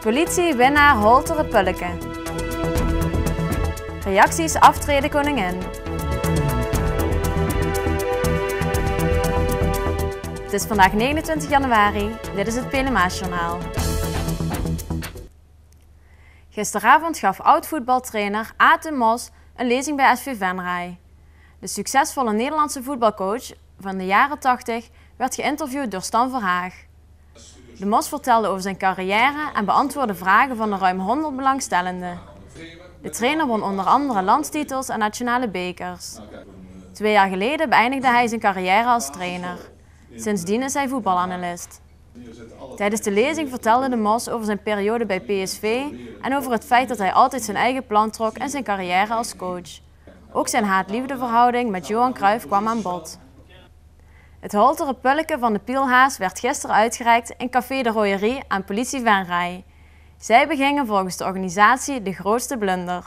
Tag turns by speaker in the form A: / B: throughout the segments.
A: Politie winnaar Holtere Pulleke. Reacties aftreden koningin. Het is vandaag 29 januari, dit is het PLMA-journaal. Gisteravond gaf oud-voetbaltrainer Aad Mos een lezing bij SV Venray. De succesvolle Nederlandse voetbalcoach van de jaren 80 werd geïnterviewd door Stan Verhaag. De Mos vertelde over zijn carrière en beantwoordde vragen van de ruim 100 belangstellenden. De trainer won onder andere landstitels en nationale bekers. 2 jaar geleden beëindigde hij zijn carrière als trainer. Sindsdien is hij voetbalanalist. Tijdens de lezing vertelde de Mos over zijn periode bij PSV en over het feit dat hij altijd zijn eigen plan trok in zijn carrière als coach. Ook zijn haat-liefdeverhouding met Johan Cruijff kwam aan bod. Het Holtere Pulleke van de Pielhaas werd gisteren uitgereikt in Café de Rooierie aan Politie Venray. Zij begingen volgens de organisatie de grootste blunder.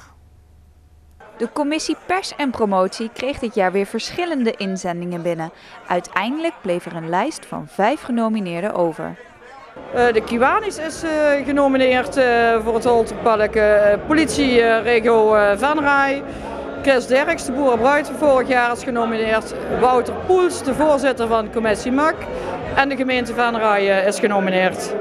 B: De commissie Pers en Promotie kreeg dit jaar weer verschillende inzendingen binnen. Uiteindelijk bleef er een lijst van 5 genomineerden over.
C: De Kiwanis is genomineerd voor het Holtere Pulleke. Politieregio Venray. Chris Derks, de boerenbruid van vorig jaar, is genomineerd. Wouter Poels, de voorzitter van de commissie MAK. En de gemeente Venray is genomineerd.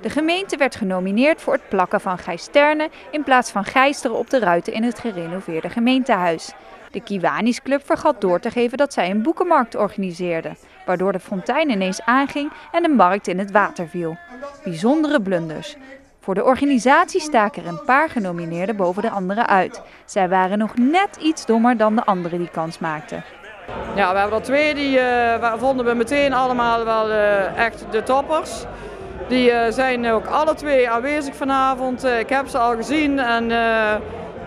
B: De gemeente werd genomineerd voor het plakken van Gijsternen in plaats van gijsteren op de ruiten in het gerenoveerde gemeentehuis. De Kiwanis Club vergat door te geven dat zij een boekenmarkt organiseerde, waardoor de fontein ineens aanging en de markt in het water viel. Bijzondere blunders. Voor de organisatie staken er een paar genomineerden boven de anderen uit. Zij waren nog net iets dommer dan de anderen die kans maakten.
C: Ja, we hebben er 2 die vonden we meteen allemaal wel echt de toppers. Die zijn ook alle 2 aanwezig vanavond. Ik heb ze al gezien en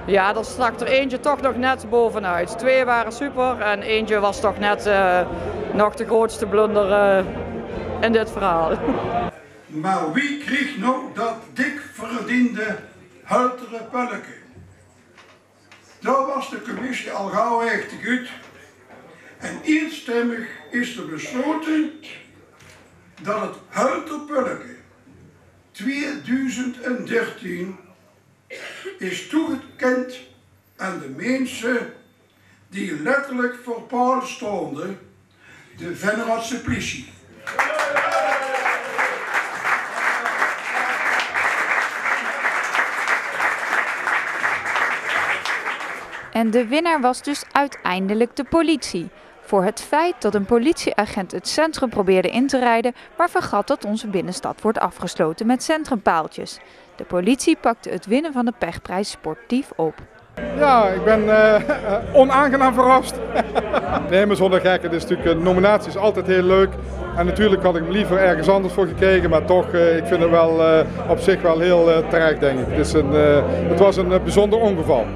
C: ja, er stak er eentje toch nog net bovenuit. 2 waren super en eentje was toch net nog de grootste blunder in dit verhaal.
D: Maar wie kreeg nou dat dik verdiende Holtere Pulleke? Daar was de commissie al gauw echt goed. En eenstemmig is er besloten dat het Holtere Pulleke 2013 is toegekend aan de mensen die letterlijk voor paal stonden, de Venraadse politie.
B: En de winnaar was dus uiteindelijk de politie. Voor het feit dat een politieagent het centrum probeerde in te rijden, maar vergat dat onze binnenstad wordt afgesloten met centrumpaaltjes. De politie pakte het winnen van de pechprijs sportief op.
E: Ja, ik ben onaangenaam verrast. Nee, maar zonder gek, het is natuurlijk, een nominatie is altijd heel leuk. En natuurlijk had ik hem liever ergens anders voor gekregen, maar toch, ik vind het wel op zich wel heel terecht, denk ik. Het was een bijzonder ongeval.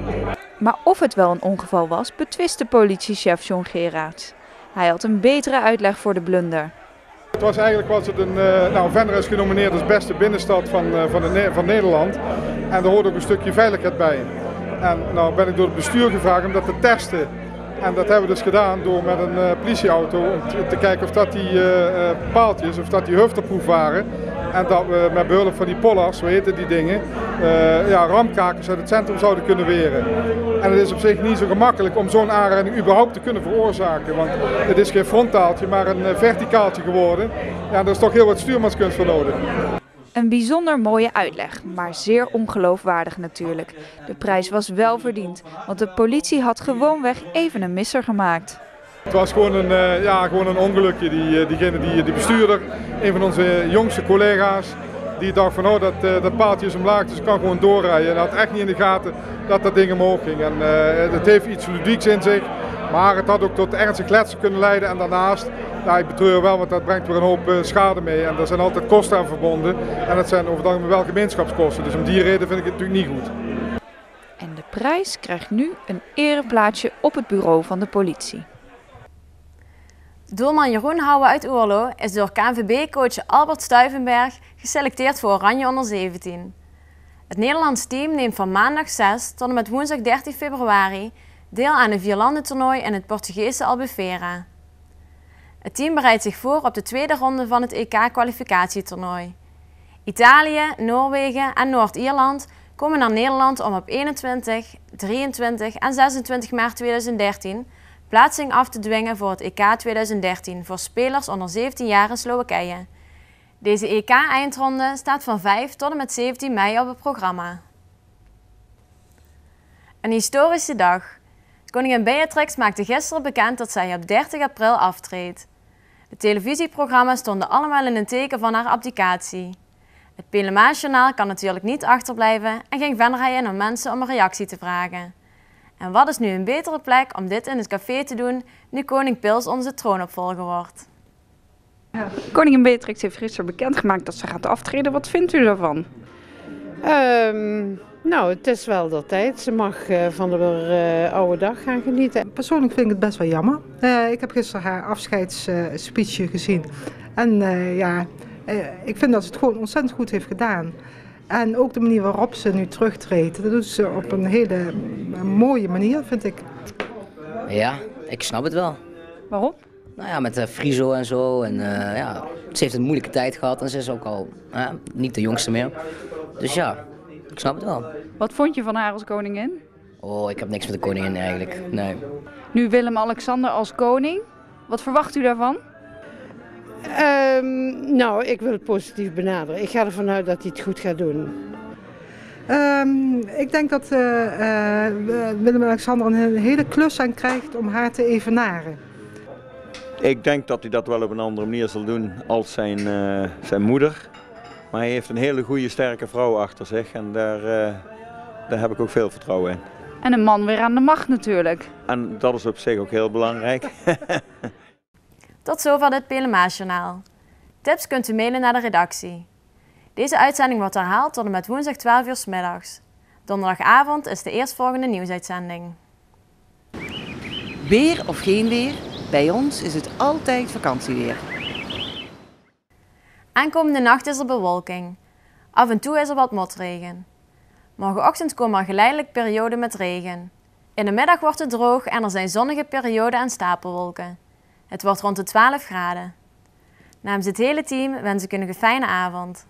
B: Maar of het wel een ongeval was, betwiste politiechef John Gerards. Hij had een betere uitleg voor de blunder.
E: Eigenlijk was het Venray is genomineerd als beste binnenstad van Nederland. En daar hoort ook een stukje veiligheid bij. En nou ben ik door het bestuur gevraagd om dat te testen. En dat hebben we dus gedaan door met een politieauto om te kijken of dat die paaltjes, of dat die hufterproof waren. En dat we met behulp van die pollars, zo heten die dingen, ramkrakers uit het centrum zouden kunnen weren. En het is op zich niet zo gemakkelijk om zo'n aanrijding überhaupt te kunnen veroorzaken. Want het is geen frontaaltje, maar een verticaaltje geworden. Ja, daar is toch heel wat stuurmanskunst voor nodig.
B: Een bijzonder mooie uitleg, maar zeer ongeloofwaardig natuurlijk. De prijs was wel verdiend, want de politie had gewoonweg even een misser gemaakt.
E: Het was gewoon een ongelukje. Die bestuurder, een van onze jongste collega's, die dacht van dat paaltje is omlaag, dus ik kan gewoon doorrijden. En had echt niet in de gaten dat dat ding omhoog ging. En het heeft iets ludieks in zich, maar het had ook tot ernstig letsel kunnen leiden. En daarnaast, ik betreur wel, want dat brengt weer een hoop schade mee. En daar zijn altijd kosten aan verbonden. En dat zijn over het algemeen wel gemeenschapskosten. Dus om die reden vind ik het natuurlijk niet goed.
B: En de prijs krijgt nu een ereplaatsje op het bureau van de politie.
A: Doelman Jeroen Houwe uit Oerlo is door KNVB-coach Albert Stuyvenberg geselecteerd voor Oranje onder 17. Het Nederlands team neemt van maandag 6 tot en met woensdag 13 februari deel aan een vierlandentoernooi in het Portugese Albufeira. Het team bereidt zich voor op de tweede ronde van het EK-kwalificatietoernooi. Italië, Noorwegen en Noord-Ierland komen naar Nederland om op 21, 23 en 26 maart 2013 plaatsing af te dwingen voor het EK 2013 voor spelers onder 17 jaar in Slowakije. Deze EK-eindronde staat van 5 tot en met 17 mei op het programma. Een historische dag. Koningin Beatrix maakte gisteren bekend dat zij op 30 april aftreedt. De televisieprogramma's stonden allemaal in een teken van haar abdicatie. Het Pelemaasjournaal kan natuurlijk niet achterblijven en ging Venray in om mensen om een reactie te vragen. En wat is nu een betere plek om dit in het café te doen, nu koning Pils onze troonopvolger wordt?
B: Ja. Koningin Beatrix heeft gisteren bekendgemaakt dat ze gaat aftreden. Wat vindt u daarvan?
F: Nou, het is wel de tijd. Ze mag van de oude dag gaan genieten.
G: Persoonlijk vind ik het best wel jammer. Ik heb gisteren haar afscheidsspeechje gezien. En ik vind dat ze het gewoon ontzettend goed heeft gedaan. En ook de manier waarop ze nu terugtreedt, dat doet ze op een hele mooie manier, vind ik.
H: Ja, ik snap het wel.
B: Waarom?
H: Nou ja, met Friso en zo. En ze heeft een moeilijke tijd gehad en ze is ook al niet de jongste meer. Dus ja, ik snap het wel.
B: Wat vond je van haar als koningin?
H: Oh, ik heb niks met de koningin eigenlijk, nee.
B: Nu Willem-Alexander als koning, wat verwacht u daarvan?
F: Nou, ik wil het positief benaderen. Ik ga ervan uit dat hij het goed gaat doen.
G: Ik denk dat Willem-Alexander een hele klus aan krijgt om haar te evenaren.
I: Ik denk dat hij dat wel op een andere manier zal doen als zijn moeder. Maar hij heeft een hele goede, sterke vrouw achter zich en daar heb ik ook veel vertrouwen in.
B: En een man weer aan de macht natuurlijk.
I: En dat is op zich ook heel belangrijk.
A: Tot zover dit Pelemaasjournaal. Tips kunt u mailen naar de redactie. Deze uitzending wordt herhaald tot en met woensdag 12 uur 's middags. Donderdagavond is de eerstvolgende nieuwsuitzending.
J: Weer of geen weer, bij ons is het altijd vakantieweer.
A: Aankomende nacht is er bewolking. Af en toe is er wat motregen. Morgenochtend komen er geleidelijk perioden met regen. In de middag wordt het droog en er zijn zonnige perioden en stapelwolken. Het wordt rond de 12 graden. Namens het hele team wens ik u een fijne avond.